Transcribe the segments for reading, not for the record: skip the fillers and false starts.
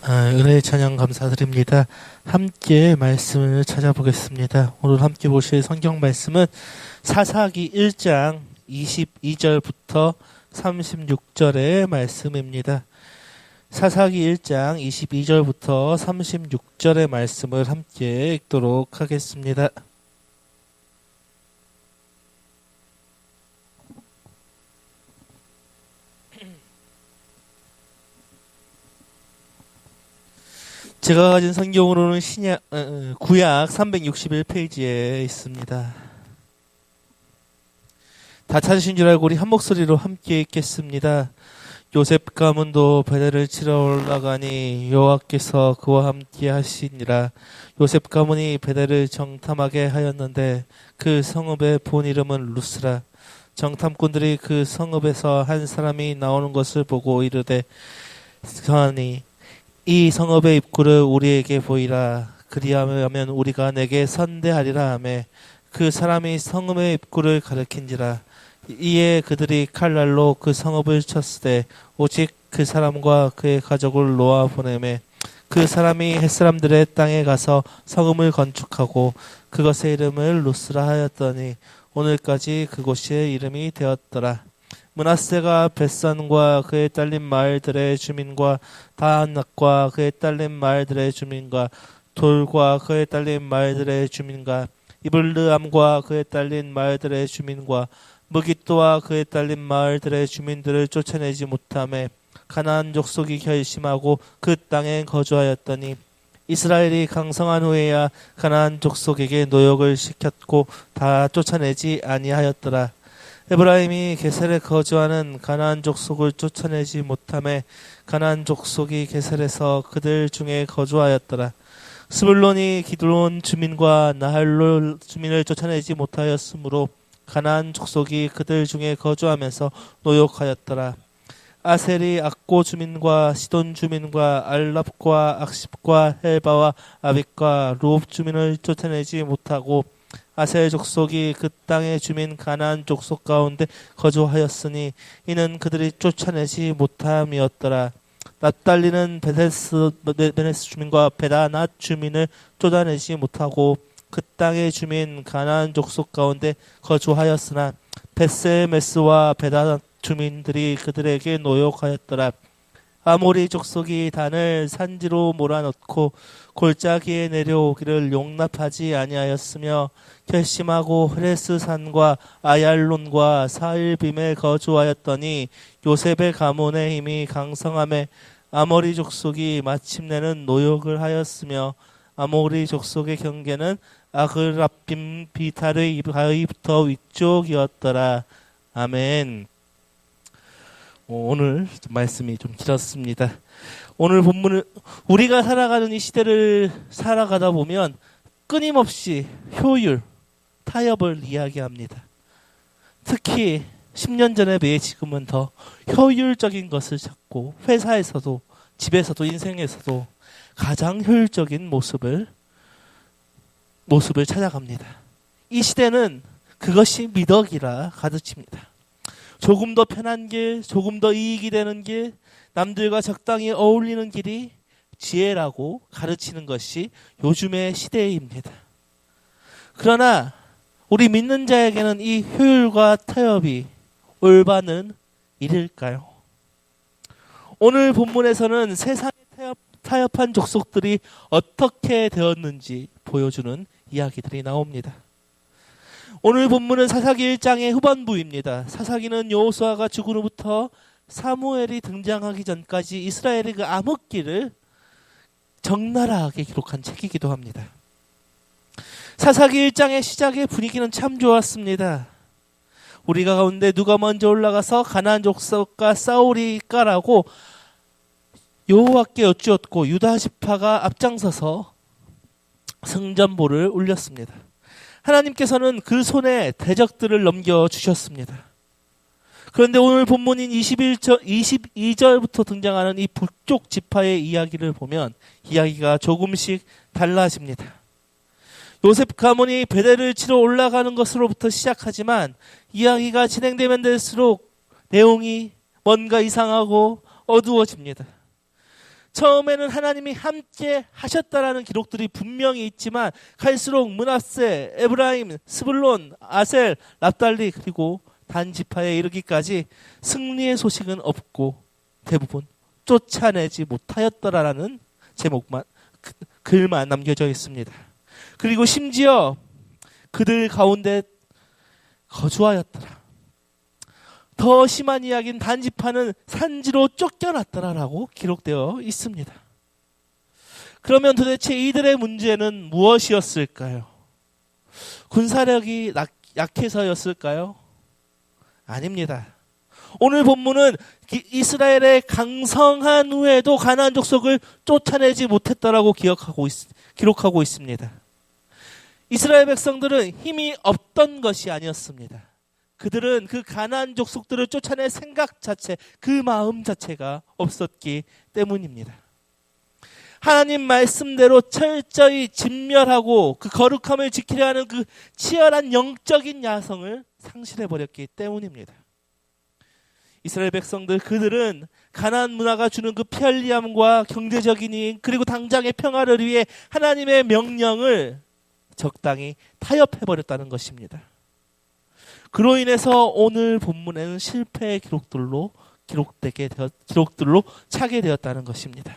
은혜의 찬양 감사드립니다. 함께 말씀을 찾아보겠습니다. 오늘 함께 보실 성경 말씀은 사사기 1장 22절부터 36절의 말씀입니다. 사사기 1장 22절부터 36절의 말씀을 함께 읽도록 하겠습니다. 제가 가진 성경으로는 구약 361페이지에 있습니다. 다 찾으신 줄 알고 우리 한 목소리로 함께 읽겠습니다. 요셉 가문도 베델을 치러 올라가니 여호와께서 그와 함께 하시니라. 요셉 가문이 베델을 정탐하게 하였는데 그 성읍의 본 이름은 루스라. 정탐꾼들이 그 성읍에서 한 사람이 나오는 것을 보고 이르되 가니 이 성읍의 입구를 우리에게 보이라. 그리하면 우리가 내게 선대하리라 하며 그 사람이 성읍의 입구를 가리킨지라. 이에 그들이 칼날로 그 성읍을 쳤으되 오직 그 사람과 그의 가족을 놓아 보내매 그 사람이 햇사람들의 땅에 가서 성읍을 건축하고 그것의 이름을 루스라 하였더니 오늘까지 그곳의 이름이 되었더라. 므낫세가 벳산과 그의 딸린 마을들의 주민과 다한락과 그의 딸린 마을들의 주민과 돌과 그의 딸린 마을들의 주민과 이블르암과 그의 딸린 마을들의 주민과 무깃도와 그의 딸린 마을들의 주민들을 쫓아내지 못하매 가나안 족속이 결심하고 그 땅에 거주하였더니 이스라엘이 강성한 후에야 가나안 족속에게 노역을 시켰고 다 쫓아내지 아니하였더라. 에브라임이 게셀에 거주하는 가나안 족속을 쫓아내지 못하매 가나안 족속이 게셀에서 그들 중에 거주하였더라. 스불론이 기드론 주민과 나할롤 주민을 쫓아내지 못하였으므로 가나안 족속이 그들 중에 거주하면서 노역하였더라. 아셀이 악고 주민과 시돈 주민과 알랍과 악십과 헬바와 아빅과 루옵 주민을 쫓아내지 못하고 아셀 족속이 그 땅의 주민 가나안 족속 가운데 거주하였으니 이는 그들이 쫓아내지 못함이었더라. 납달리는 베네스 주민과 베다낫 주민을 쫓아내지 못하고 그 땅의 주민 가나안 족속 가운데 거주하였으나 베세메스와 베다낫 주민들이 그들에게 노역하였더라. 아모리 족속이 단을 산지로 몰아넣고 골짜기에 내려오기를 용납하지 아니하였으며 결심하고 헤레스 산과 아얄론과 사일빔에 거주하였더니 요셉의 가문의 힘이 강성함에 아모리 족속이 마침내는 노역을 하였으며 아모리 족속의 경계는 아그랍빔 비탈의 바위부터 위쪽이었더라. 아멘. 오늘 말씀이 좀 길었습니다. 오늘 본문은 우리가 살아가는 이 시대를 살아가다 보면 끊임없이 효율, 타협을 이야기합니다. 특히 10년 전에 비해 지금은 더 효율적인 것을 찾고 회사에서도 집에서도 인생에서도 가장 효율적인 모습을 찾아갑니다. 이 시대는 그것이 미덕이라 가르칩니다. 조금 더 편한 길, 조금 더 이익이 되는 길, 남들과 적당히 어울리는 길이 지혜라고 가르치는 것이 요즘의 시대입니다. 그러나 우리 믿는 자에게는 이 효율과 타협이 올바른 일일까요? 오늘 본문에서는 세상에 타협한 족속들이 어떻게 되었는지 보여주는 이야기들이 나옵니다. 오늘 본문은 사사기 1장의 후반부입니다. 사사기는 여호수아가 죽은 후부터 사무엘이 등장하기 전까지 이스라엘의 그 암흑기를 적나라하게 기록한 책이기도 합니다. 사사기 1장의 시작의 분위기는 참 좋았습니다. 우리가 가운데 누가 먼저 올라가서 가나안 족속과 싸우리까라고 여호와께 여쭈었고 유다 지파가 앞장서서 승전보를 울렸습니다. 하나님께서는 그 손에 대적들을 넘겨주셨습니다. 그런데 오늘 본문인 22절부터 등장하는 이 북쪽 지파의 이야기를 보면 이야기가 조금씩 달라집니다. 요셉 가문이 베델을 치러 올라가는 것으로부터 시작하지만 이야기가 진행되면 될수록 내용이 뭔가 이상하고 어두워집니다. 처음에는 하나님이 함께 하셨다라는 기록들이 분명히 있지만 갈수록 므낫세, 에브라임, 스불론, 아셀, 납달리 그리고 단 지파에 이르기까지 승리의 소식은 없고 대부분 쫓아내지 못하였더라라는 제목만 글만 남겨져 있습니다. 그리고 심지어 그들 가운데 거주하였더라. 더 심한 이야기는 단 지파는 산지로 쫓겨났더라라고 기록되어 있습니다. 그러면 도대체 이들의 문제는 무엇이었을까요? 군사력이 약해서였을까요? 아닙니다. 오늘 본문은 이스라엘의 강성한 후에도 가나안 족속을 쫓아내지 못했다라고 기록하고 있습니다. 이스라엘 백성들은 힘이 없던 것이 아니었습니다. 그들은 그 가나안 족속들을 쫓아낼 생각 자체, 그 마음 자체가 없었기 때문입니다. 하나님 말씀대로 철저히 진멸하고 그 거룩함을 지키려 하는 그 치열한 영적인 야성을 상실해버렸기 때문입니다. 이스라엘 백성들 그들은 가나안 문화가 주는 그 편리함과 경제적인 이익 그리고 당장의 평화를 위해 하나님의 명령을 적당히 타협해버렸다는 것입니다. 그로 인해서 오늘 본문에는 실패의 기록들로 차게 되었다는 것입니다.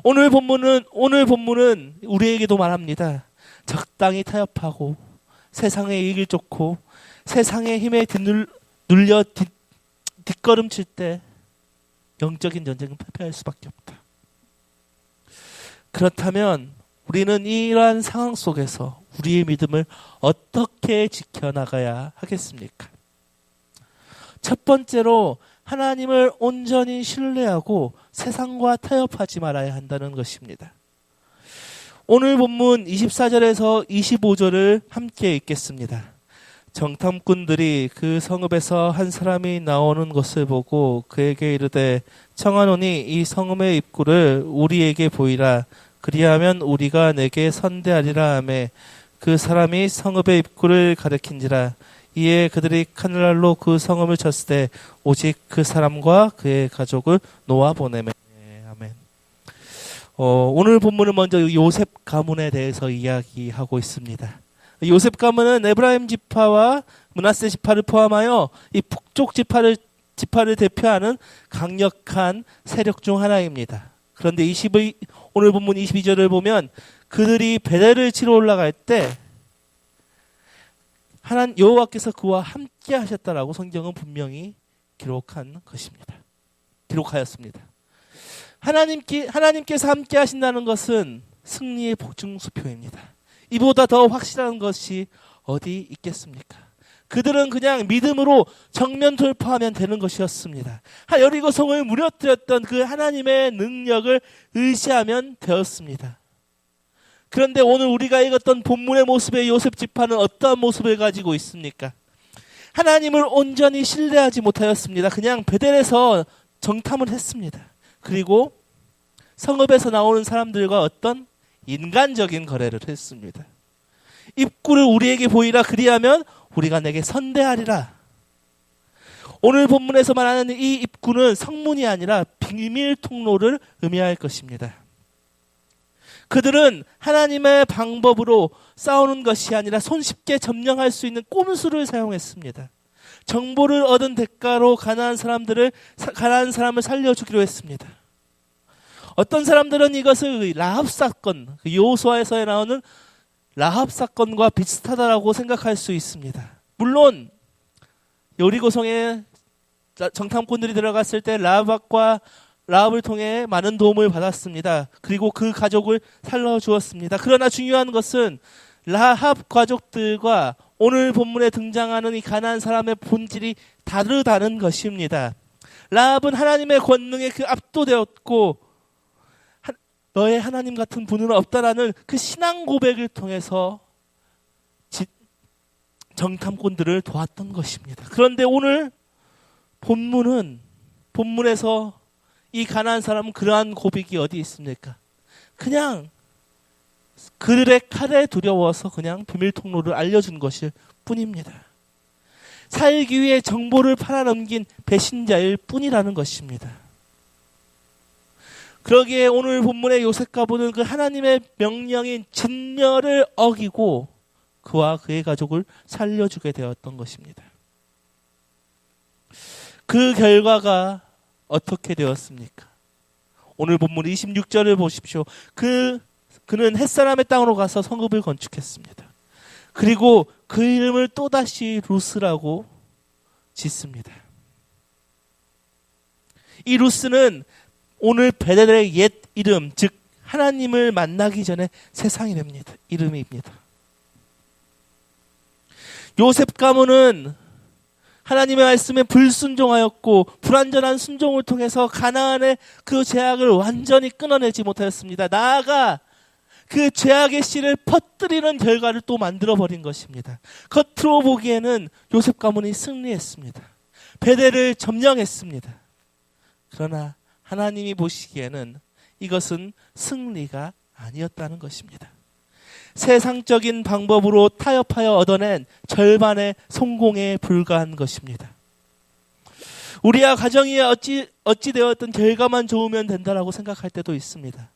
오늘 본문은 우리에게도 말합니다. 적당히 타협하고 세상의 이익을 쫓고 세상의 힘에 눌려 뒷걸음칠 때 영적인 전쟁은 패배할 수밖에 없다. 그렇다면 우리는 이러한 상황 속에서 우리의 믿음을 어떻게 지켜나가야 하겠습니까? 첫 번째로 하나님을 온전히 신뢰하고 세상과 타협하지 말아야 한다는 것입니다. 오늘 본문 24절에서 25절을 함께 읽겠습니다. 정탐꾼들이 그 성읍에서 한 사람이 나오는 것을 보고 그에게 이르되 청하노니 이 성읍의 입구를 우리에게 보이라. 그리하면 우리가 내게 선대하리라 하매 그 사람이 성읍의 입구를 가리킨지라. 이에 그들이 카늘랄로 그 성읍을 쳤을 때 오직 그 사람과 그의 가족을 놓아 보내매. 아멘. 오늘 본문은 먼저 요셉 가문에 대해서 이야기하고 있습니다. 요셉 가문은 에브라임 지파와 므낫세 지파를 포함하여 이 북쪽 지파를 대표하는 강력한 세력 중 하나입니다. 그런데 오늘 본문 22절을 보면 그들이 베델을 치러 올라갈 때 여호와께서 그와 함께 하셨다라고 성경은 분명히 기록하였습니다. 하나님께서 함께 하신다는 것은 승리의 보증수표입니다. 이보다 더 확실한 것이 어디 있겠습니까? 그들은 그냥 믿음으로 정면 돌파하면 되는 것이었습니다. 여리고 성을 무너뜨렸던 그 하나님의 능력을 의지하면 되었습니다. 그런데 오늘 우리가 읽었던 본문의 모습의 요셉 지파는 어떠한 모습을 가지고 있습니까? 하나님을 온전히 신뢰하지 못하였습니다. 그냥 베델에서 정탐을 했습니다. 그리고 성읍에서 나오는 사람들과 어떤 인간적인 거래를 했습니다. 입구를 우리에게 보이라. 그리하면 우리가 내게 선대하리라. 오늘 본문에서 말하는 이 입구는 성문이 아니라 비밀 통로를 의미할 것입니다. 그들은 하나님의 방법으로 싸우는 것이 아니라 손쉽게 점령할 수 있는 꼼수를 사용했습니다. 정보를 얻은 대가로 가나안 사람을 살려주기로 했습니다. 어떤 사람들은 이것을 라합 사건, 여호수아에서 나오는 라합 사건과 비슷하다라고 생각할 수 있습니다. 물론 여리고성에 정탐꾼들이 들어갔을 때 라합을 통해 많은 도움을 받았습니다. 그리고 그 가족을 살려주었습니다. 그러나 중요한 것은 라합 가족들과 오늘 본문에 등장하는 이 가나안 사람의 본질이 다르다는 것입니다. 라합은 하나님의 권능에 압도되었고 너의 하나님 같은 분은 없다라는 그 신앙 고백을 통해서 정탐꾼들을 도왔던 것입니다. 그런데 오늘 본문에서 이 가나안 사람은 그러한 고백이 어디 있습니까? 그냥 그들의 칼에 두려워서 그냥 비밀 통로를 알려준 것일 뿐입니다. 살기 위해 정보를 팔아넘긴 배신자일 뿐이라는 것입니다. 그러기에 오늘 본문의 요셉 가문은 그 하나님의 명령인 진멸을 어기고 그와 그의 가족을 살려주게 되었던 것입니다. 그 결과가 어떻게 되었습니까? 오늘 본문 26절을 보십시오. 그는 햇사람의 땅으로 가서 성읍을 건축했습니다. 그리고 그 이름을 또다시 루스라고 짓습니다. 이 루스는 오늘 베델의 옛 이름, 즉 하나님을 만나기 전에 세상 이름입니다. 요셉 가문은 하나님의 말씀에 불순종하였고 불완전한 순종을 통해서 가나안의 그 죄악을 완전히 끊어내지 못하였습니다. 나아가 그 죄악의 씨를 퍼뜨리는 결과를 또 만들어버린 것입니다. 겉으로 보기에는 요셉 가문이 승리했습니다. 베델을 점령했습니다. 그러나 하나님이 보시기에는 이것은 승리가 아니었다는 것입니다. 세상적인 방법으로 타협하여 얻어낸 절반의 성공에 불과한 것입니다. 우리야 가정이 어찌 되었든 결과만 좋으면 된다라고 생각할 때도 있습니다.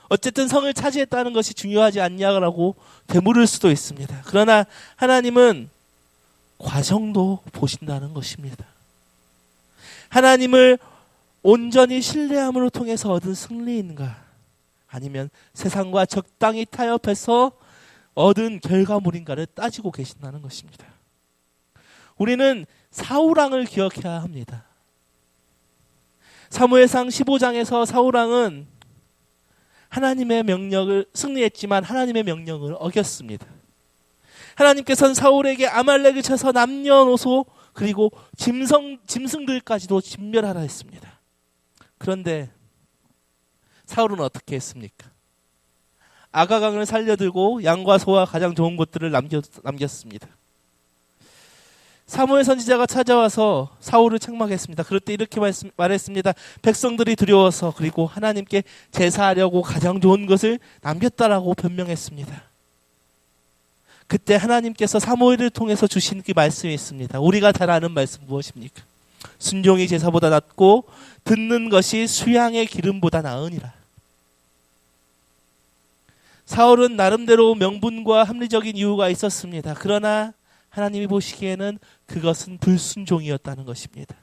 어쨌든 성을 차지했다는 것이 중요하지 않냐라고 되물을 수도 있습니다. 그러나 하나님은 과정도 보신다는 것입니다. 하나님을 온전히 신뢰함으로 통해서 얻은 승리인가, 아니면 세상과 적당히 타협해서 얻은 결과물인가를 따지고 계신다는 것입니다. 우리는 사울왕을 기억해야 합니다. 사무엘상 15장에서 사울왕은 하나님의 명령을 승리했지만 하나님의 명령을 어겼습니다. 하나님께서는 사울에게 아말렉을 쳐서 남녀노소 그리고 짐승들까지도 진멸하라 했습니다. 그런데 사울은 어떻게 했습니까? 아가강을 살려들고 양과 소와 가장 좋은 것들을 남겼습니다. 사무엘 선지자가 찾아와서 사울을 책망했습니다. 그럴 때 이렇게 말했습니다. 백성들이 두려워서 그리고 하나님께 제사하려고 가장 좋은 것을 남겼다라고 변명했습니다. 그때 하나님께서 사무엘을 통해서 주신 그 말씀이 있습니다. 우리가 잘 아는 말씀 무엇입니까? 순종이 제사보다 낫고 듣는 것이 수양의 기름보다 나으니라. 사울은 나름대로 명분과 합리적인 이유가 있었습니다. 그러나 하나님이 보시기에는 그것은 불순종이었다는 것입니다.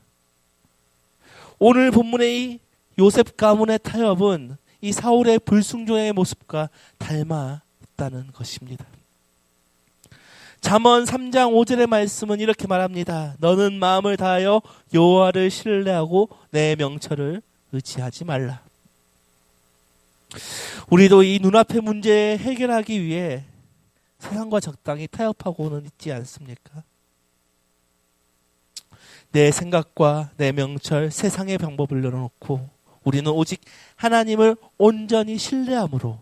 오늘 본문의 이 요셉 가문의 타협은 이 사울의 불순종의 모습과 닮아 있다는 것입니다. 잠언 3장 5절의 말씀은 이렇게 말합니다. 너는 마음을 다하여 여호와를 신뢰하고 내 명철을 의지하지 말라. 우리도 이 눈앞의 문제 해결하기 위해 세상과 적당히 타협하고는 있지 않습니까? 내 생각과 내 명철, 세상의 방법을 내려놓고 우리는 오직 하나님을 온전히 신뢰함으로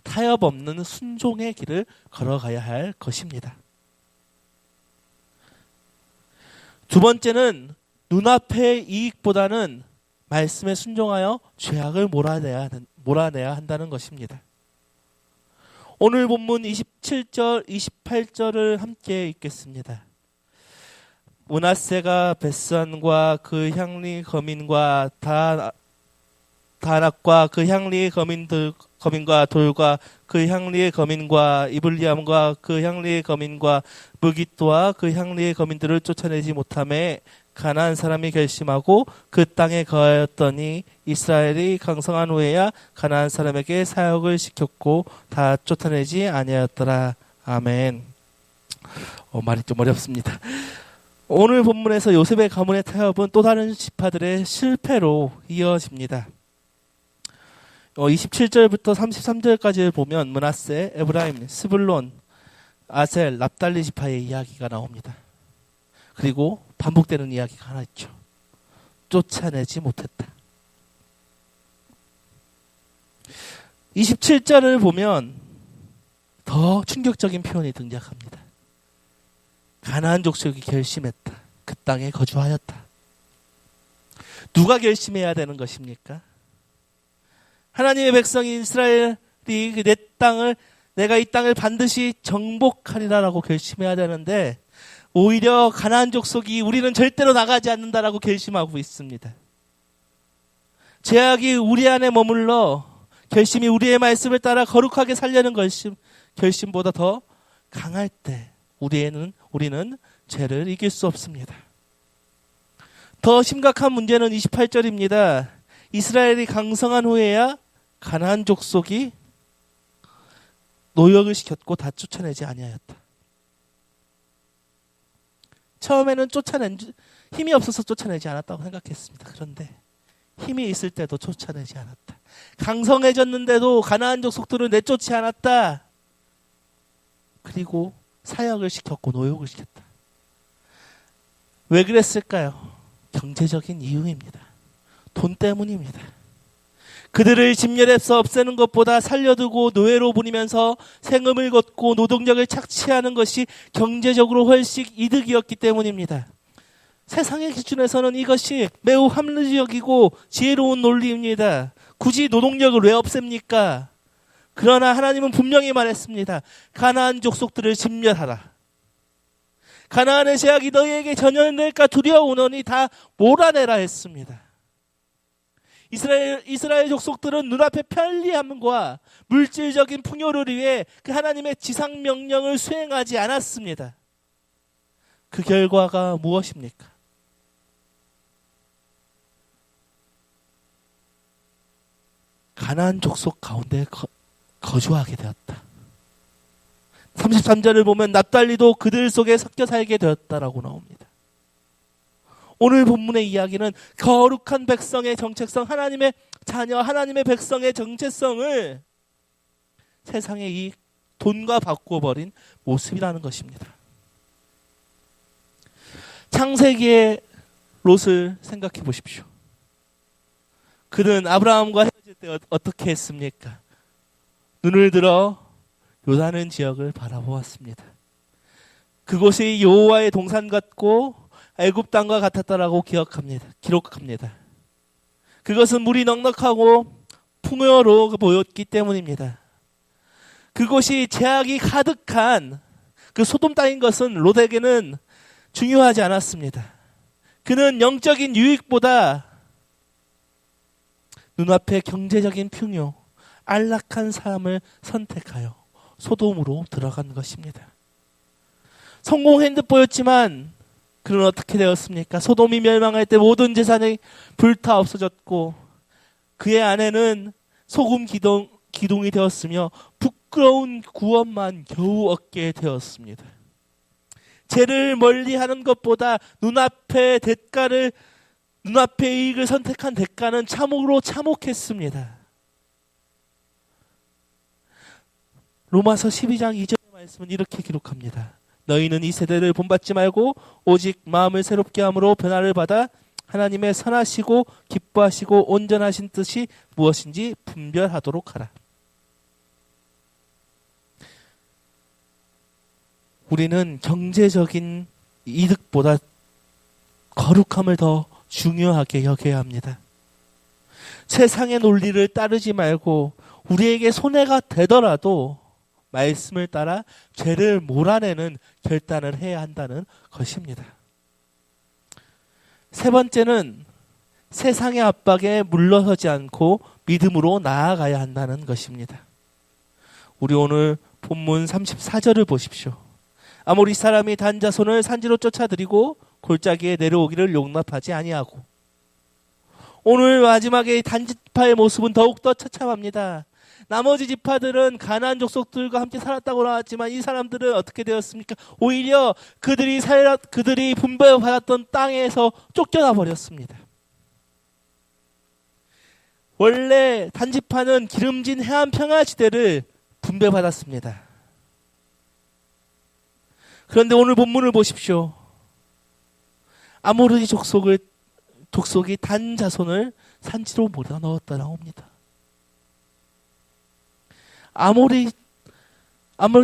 타협 없는 순종의 길을 걸어가야 할 것입니다. 두 번째는 눈앞의 이익보다는 말씀에 순종하여 죄악을 몰아내야 한다는 것입니다. 오늘 본문 27절, 28절을 함께 읽겠습니다. 므낫세가 벳산과 그 향리 거민과 다낙과 그 향리의 거민과 돌과 그 향리의 거민과 이블리암과 그 향리의 거민과 무깃도와 그 향리의 거민들을 쫓아내지 못하매 가나안 사람이 결심하고 그 땅에 거하였더니 이스라엘이 강성한 후에야 가나안 사람에게 사역을 시켰고 다 쫓아내지 아니하였더라. 아멘. 말이 좀 어렵습니다. 오늘 본문에서 요셉의 가문의 타협은 또 다른 지파들의 실패로 이어집니다. 27절부터 33절까지를 보면 므낫세, 에브라임, 스불론, 아셀, 납달리 지파의 이야기가 나옵니다. 그리고 반복되는 이야기가 하나 있죠. 쫓아내지 못했다. 27절을 보면 더 충격적인 표현이 등장합니다. 가나안 족속이 결심했다. 그 땅에 거주하였다. 누가 결심해야 되는 것입니까? 하나님의 백성인 이스라엘이 내 땅을, 내가 이 땅을 반드시 정복하리라라고 결심해야 되는데 오히려 가나안 족속이 우리는 절대로 나가지 않는다라고 결심하고 있습니다. 죄악이 우리 안에 머물러 결심이 우리의 말씀을 따라 거룩하게 살려는 결심보다 더 강할 때 우리는 죄를 이길 수 없습니다. 더 심각한 문제는 28절입니다. 이스라엘이 강성한 후에야 가나안 족속이 노역을 시켰고 다 쫓아내지 아니하였다. 처음에는 힘이 없어서 쫓아내지 않았다고 생각했습니다. 그런데 힘이 있을 때도 쫓아내지 않았다. 강성해졌는데도 가나안 족속들을 내쫓지 않았다. 그리고 사역을 시켰고 노역을 시켰다. 왜 그랬을까요? 경제적인 이유입니다. 돈 때문입니다. 그들을 진멸해서 없애는 것보다 살려두고 노예로 보내면서 생업을 걷고 노동력을 착취하는 것이 경제적으로 훨씬 이득이었기 때문입니다. 세상의 기준에서는 이것이 매우 합리적이고 지혜로운 논리입니다. 굳이 노동력을 왜 없앱니까? 그러나 하나님은 분명히 말했습니다. 가나안 족속들을 진멸하라. 가나안의 죄악이 너희에게 전염될까 두려우노니 다 몰아내라 했습니다. 이스라엘 족속들은 눈앞의 편리함과 물질적인 풍요를 위해 그 하나님의 지상 명령을 수행하지 않았습니다. 그 결과가 무엇입니까? 가나안 족속 가운데 거주하게 되었다. 33절을 보면 납달리도 그들 속에 섞여 살게 되었다라고 나옵니다. 오늘 본문의 이야기는 거룩한 백성의 정체성, 하나님의 자녀, 하나님의 백성의 정체성을 세상의 이 돈과 바꿔버린 모습이라는 것입니다. 창세기의 롯을 생각해 보십시오. 그는 아브라함과 헤어질 때 어떻게 했습니까? 눈을 들어 요단은 지역을 바라보았습니다. 그곳이 여호와의 동산 같고 애굽 땅과 같았다라고 기록합니다. 그것은 물이 넉넉하고 풍요로 보였기 때문입니다. 그곳이 죄악이 가득한 그 소돔 땅인 것은 롯에게는 중요하지 않았습니다. 그는 영적인 유익보다 눈앞의 경제적인 풍요, 안락한 삶을 선택하여 소돔으로 들어간 것입니다. 성공한 듯 보였지만 그는 어떻게 되었습니까? 소돔이 멸망할 때 모든 재산이 불타 없어졌고 그의 아내는 소금 기둥이 되었으며 부끄러운 구원만 겨우 얻게 되었습니다. 죄를 멀리하는 것보다 눈앞의 이익을 선택한 대가는 참으로 참혹했습니다. 로마서 12장 2절의 말씀은 이렇게 기록합니다. 너희는 이 세대를 본받지 말고 오직 마음을 새롭게 함으로 변화를 받아 하나님의 선하시고 기뻐하시고 온전하신 뜻이 무엇인지 분별하도록 하라. 우리는 경제적인 이득보다 거룩함을 더 중요하게 여겨야 합니다. 세상의 논리를 따르지 말고 우리에게 손해가 되더라도 말씀을 따라 죄를 몰아내는 결단을 해야 한다는 것입니다. 세 번째는 세상의 압박에 물러서지 않고 믿음으로 나아가야 한다는 것입니다. 우리 오늘 본문 34절을 보십시오. 아모리 사람이 단 자손을 산지로 쫓아들이고 골짜기에 내려오기를 용납하지 아니하고. 오늘 마지막에 단지파의 모습은 더욱더 처참합니다. 나머지 지파들은 가나안 족속들과 함께 살았다고 나왔지만 이 사람들은 어떻게 되었습니까? 오히려 그들이 분배받았던 땅에서 쫓겨나 버렸습니다. 원래 단지파는 기름진 해안 평화지대를 분배받았습니다. 그런데 오늘 본문을 보십시오. 아모리 족속이 단 자손을 산지로 몰아넣었다 나옵니다. 아모리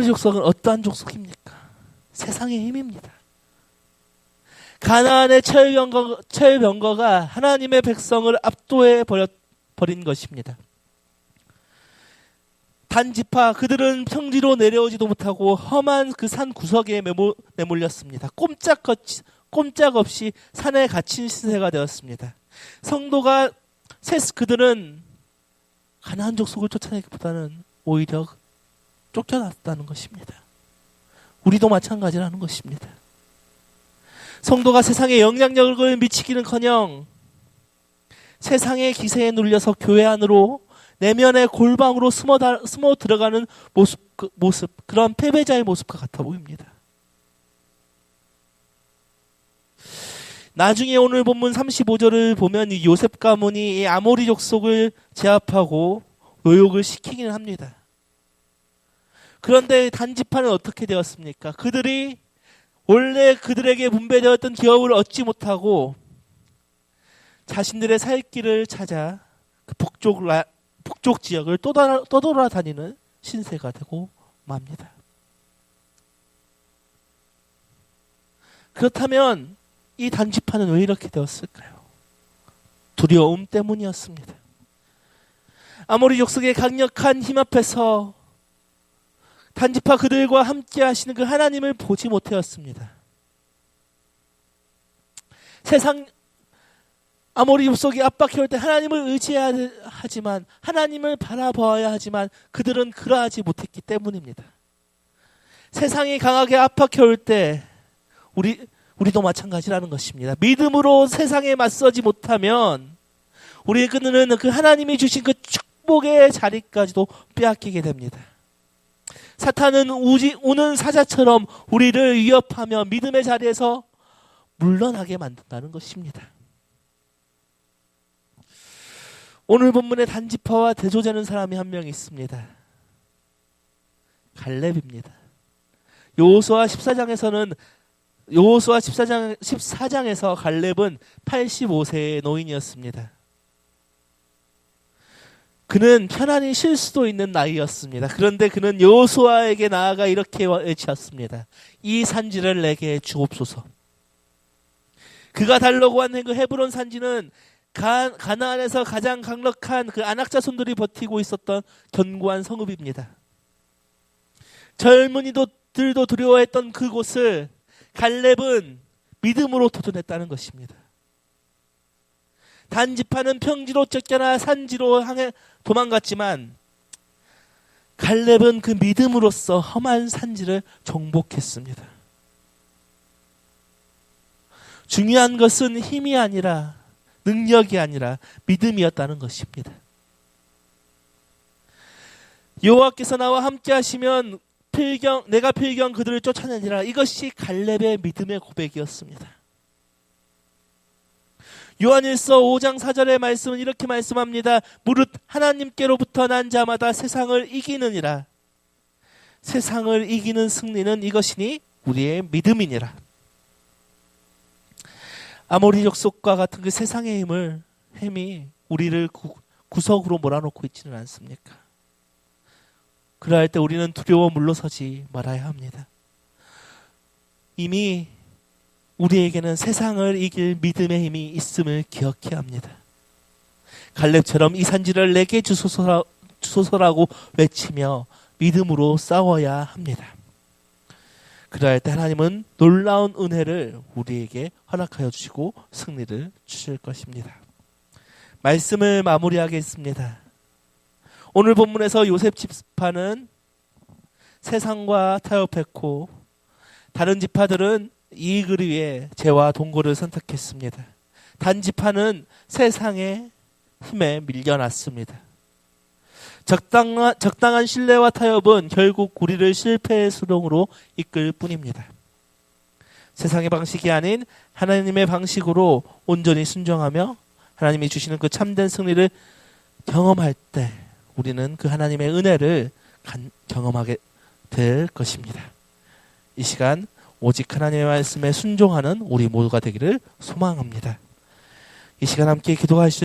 족속은 어떠한 족속입니까? 세상의 힘입니다. 가나안의 철병거가 하나님의 백성을 압도해 버린 것입니다. 단지파 그들은 평지로 내려오지도 못하고 험한 그 산 구석에 내몰렸습니다. 꼼짝없이 산에 갇힌 시세가 되었습니다. 그들은 가나안 족속을 쫓아내기보다는 오히려 쫓겨났다는 것입니다. 우리도 마찬가지라는 것입니다. 성도가 세상에 영향력을 미치기는커녕 세상의 기세에 눌려서 교회 안으로 내면의 골방으로 숨어 들어가는 모습, 그런 패배자의 모습과 같아 보입니다. 나중에 오늘 본문 35절을 보면 이 요셉 가문이 이 아모리 족속을 제압하고 노역을 시키기는 합니다. 그런데 단지파는 어떻게 되었습니까? 그들이 원래 그들에게 분배되었던 기업을 얻지 못하고 자신들의 살 길을 찾아 그 북쪽 지역을 떠돌아다니는 신세가 되고 맙니다. 그렇다면 이 단지파는 왜 이렇게 되었을까요? 두려움 때문이었습니다. 아모리 족속의 강력한 힘 앞에서 단지파 그들과 함께 하시는 그 하나님을 보지 못하였습니다. 세상 아모리 족속이 압박해올 때 하나님을 의지해야 하지만, 하나님을 바라보아야 하지만 그들은 그러하지 못했기 때문입니다. 세상이 강하게 압박해올 때 우리도 마찬가지라는 것입니다. 믿음으로 세상에 맞서지 못하면 우리는 그 하나님이 주신 그 축복의 자리까지도 빼앗기게 됩니다. 사탄은 우는 사자처럼 우리를 위협하며 믿음의 자리에서 물러나게 만든다는 것입니다. 오늘 본문에 단지파와 대조되는 사람이 한 명 있습니다. 갈렙입니다. 여호수아 14장에서 갈렙은 85세의 노인이었습니다. 그는 편안히 쉴 수도 있는 나이였습니다. 그런데 그는 여호수아에게 나아가 이렇게 외쳤습니다. 이 산지를 내게 주옵소서. 그가 달라고 하는 그 헤브론 산지는 가나안에서 가장 강력한 그 안악 자손들이 버티고 있었던 견고한 성읍입니다. 젊은이들도 두려워했던 그곳을 갈렙은 믿음으로 도전했다는 것입니다. 단지파는 평지로 쫓겨나 산지로 향해 도망갔지만 갈렙은 그 믿음으로써 험한 산지를 정복했습니다. 중요한 것은 힘이 아니라 능력이 아니라 믿음이었다는 것입니다. 여호와께서 나와 함께 하시면 내가 필경 그들을 쫓아내리라. 이것이 갈렙의 믿음의 고백이었습니다. 요한일서 5장 4절의 말씀은 이렇게 말씀합니다. 무릇 하나님께로부터 난 자마다 세상을 이기느니라. 세상을 이기는 승리는 이것이니 우리의 믿음이니라. 아모리 족속과 같은 그 세상의 힘이 우리를 구석으로 몰아놓고 있지는 않습니까? 그러할 때 우리는 두려워 물러서지 말아야 합니다. 이미 우리에게는 세상을 이길 믿음의 힘이 있음을 기억해야 합니다. 갈렙처럼 이 산지를 내게 주소서라고 외치며 믿음으로 싸워야 합니다. 그러할 때 하나님은 놀라운 은혜를 우리에게 허락하여 주시고 승리를 주실 것입니다. 말씀을 마무리하겠습니다. 오늘 본문에서 요셉 지파는 세상과 타협했고 다른 지파들은 이익을 위해 죄와 동고를 선택했습니다. 단지파는 세상의 힘에 밀려났습니다. 적당한 신뢰와 타협은 결국 우리를 실패의 수렁으로 이끌 뿐입니다. 세상의 방식이 아닌 하나님의 방식으로 온전히 순종하며 하나님이 주시는 그 참된 승리를 경험할 때 우리는 그 하나님의 은혜를 경험하게 될 것입니다. 이 시간 오직 하나님의 말씀에 순종하는 우리 모두가 되기를 소망합니다. 이 시간 함께 기도하시죠.